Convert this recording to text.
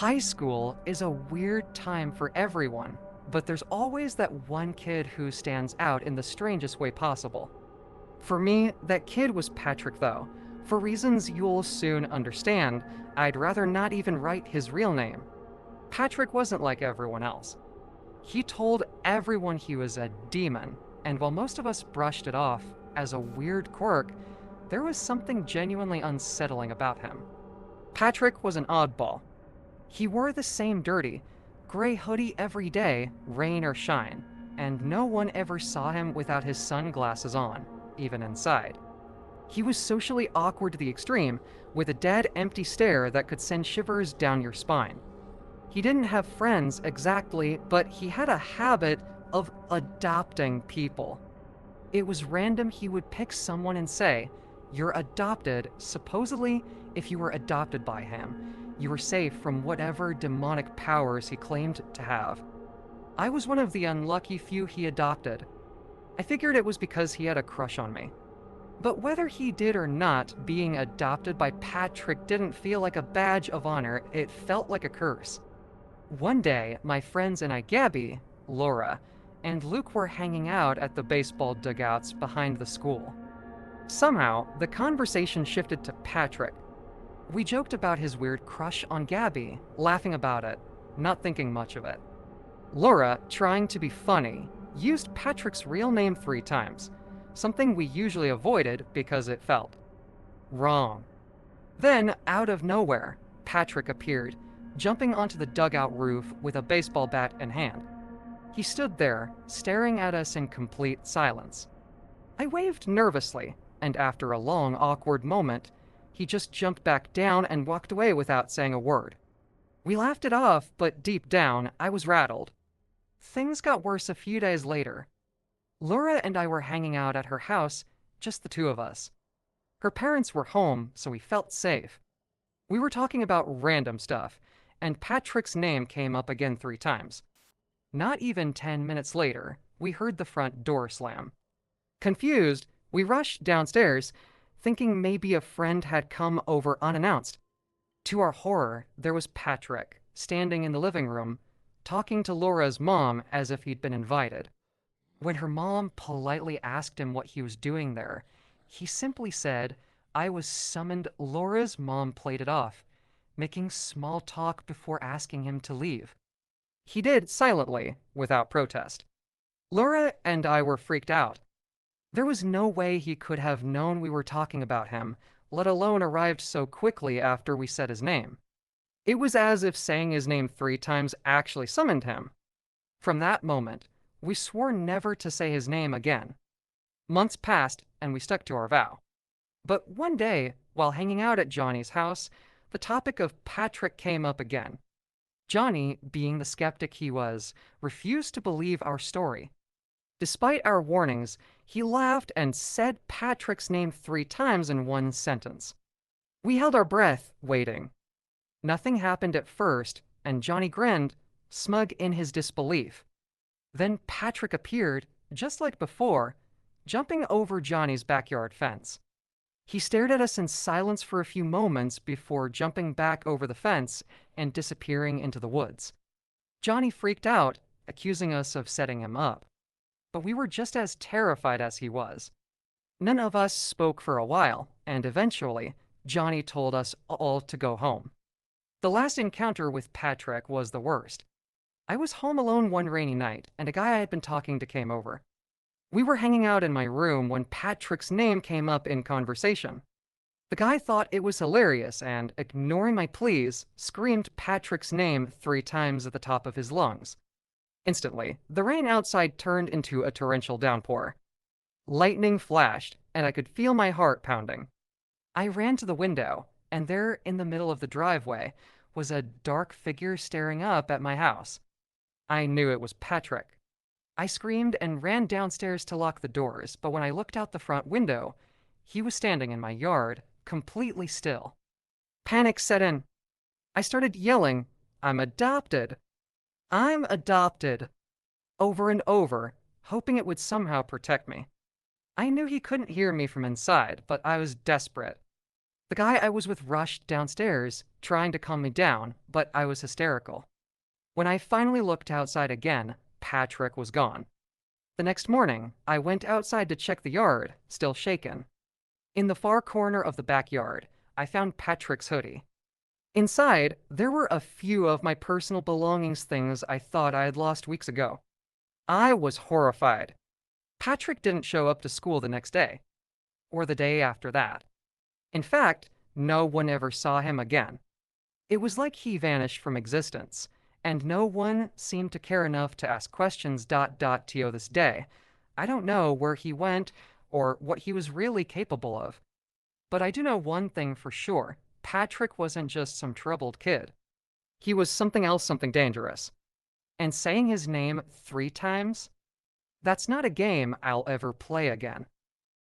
High school is a weird time for everyone, but there's always that one kid who stands out in the strangest way possible. For me, that kid was Patrick, though. For reasons you'll soon understand, I'd rather not even write his real name. Patrick wasn't like everyone else. He told everyone he was a demon, and while most of us brushed it off as a weird quirk, there was something genuinely unsettling about him. Patrick was an oddball. He wore the same dirty, gray hoodie every day, rain or shine, and no one ever saw him without his sunglasses on, even inside. He was socially awkward to the extreme, with a dead, empty stare that could send shivers down your spine. He didn't have friends exactly, but he had a habit of adopting people. It was random. He would pick someone and say, "You're adopted." Supposedly, if you were adopted by him, you were safe from whatever demonic powers he claimed to have. I was one of the unlucky few he adopted. I figured it was because he had a crush on me. But whether he did or not, being adopted by Patrick didn't feel like a badge of honor, it felt like a curse. One day, my friends and I, Gabby, Laura, and Luke were hanging out at the baseball dugouts behind the school. Somehow, the conversation shifted to Patrick. We joked about his weird crush on Gabby, laughing about it, not thinking much of it. Laura, trying to be funny, used Patrick's real name 3 times, something we usually avoided because it felt wrong. Then, out of nowhere, Patrick appeared, jumping onto the dugout roof with a baseball bat in hand. He stood there, staring at us in complete silence. I waved nervously, and after a long, awkward moment, he just jumped back down and walked away without saying a word. We laughed it off, but deep down, I was rattled. Things got worse a few days later. Laura and I were hanging out at her house, just the two of us. Her parents were home, so we felt safe. We were talking about random stuff, and Patrick's name came up again 3 times. Not even 10 minutes later, we heard the front door slam. Confused, we rushed downstairs, thinking maybe a friend had come over unannounced. To our horror, there was Patrick, standing in the living room, talking to Laura's mom as if he'd been invited. When her mom politely asked him what he was doing there, he simply said, "I was summoned." Laura's mom played it off, making small talk before asking him to leave. He did silently, without protest. Laura and I were freaked out. There was no way he could have known we were talking about him, let alone arrived so quickly after we said his name. It was as if saying his name 3 times actually summoned him. From that moment, we swore never to say his name again. Months passed, and we stuck to our vow. But one day, while hanging out at Johnny's house, the topic of Patrick came up again. Johnny, being the skeptic he was, refused to believe our story. Despite our warnings, he laughed and said Patrick's name 3 times in one sentence. We held our breath, waiting. Nothing happened at first, and Johnny grinned, smug in his disbelief. Then Patrick appeared, just like before, jumping over Johnny's backyard fence. He stared at us in silence for a few moments before jumping back over the fence and disappearing into the woods. Johnny freaked out, accusing us of setting him up. But we were just as terrified as he was. None of us spoke for a while, and eventually, Johnny told us all to go home. The last encounter with Patrick was the worst. I was home alone one rainy night, and a guy I had been talking to came over. We were hanging out in my room when Patrick's name came up in conversation. The guy thought it was hilarious and, ignoring my pleas, screamed Patrick's name 3 times at the top of his lungs. Instantly, the rain outside turned into a torrential downpour. Lightning flashed, and I could feel my heart pounding. I ran to the window, and there, in the middle of the driveway, was a dark figure staring up at my house. I knew it was Patrick. I screamed and ran downstairs to lock the doors, but when I looked out the front window, he was standing in my yard, completely still. Panic set in. I started yelling, "I'm adopted! I'm adopted!" over and over, hoping it would somehow protect me. I knew he couldn't hear me from inside, but I was desperate. The guy I was with rushed downstairs, trying to calm me down, but I was hysterical. When I finally looked outside again, Patrick was gone. The next morning, I went outside to check the yard, still shaken. In the far corner of the backyard, I found Patrick's hoodie. Inside, there were a few of my personal belongings, things I thought I had lost weeks ago. I was horrified. Patrick didn't show up to school the next day, or the day after that. In fact, no one ever saw him again. It was like he vanished from existence, and no one seemed to care enough to ask questions. To this day. I don't know where he went or what he was really capable of. But I do know one thing for sure. Patrick wasn't just some troubled kid. He was something else, something dangerous. And saying his name 3 times? That's not a game I'll ever play again.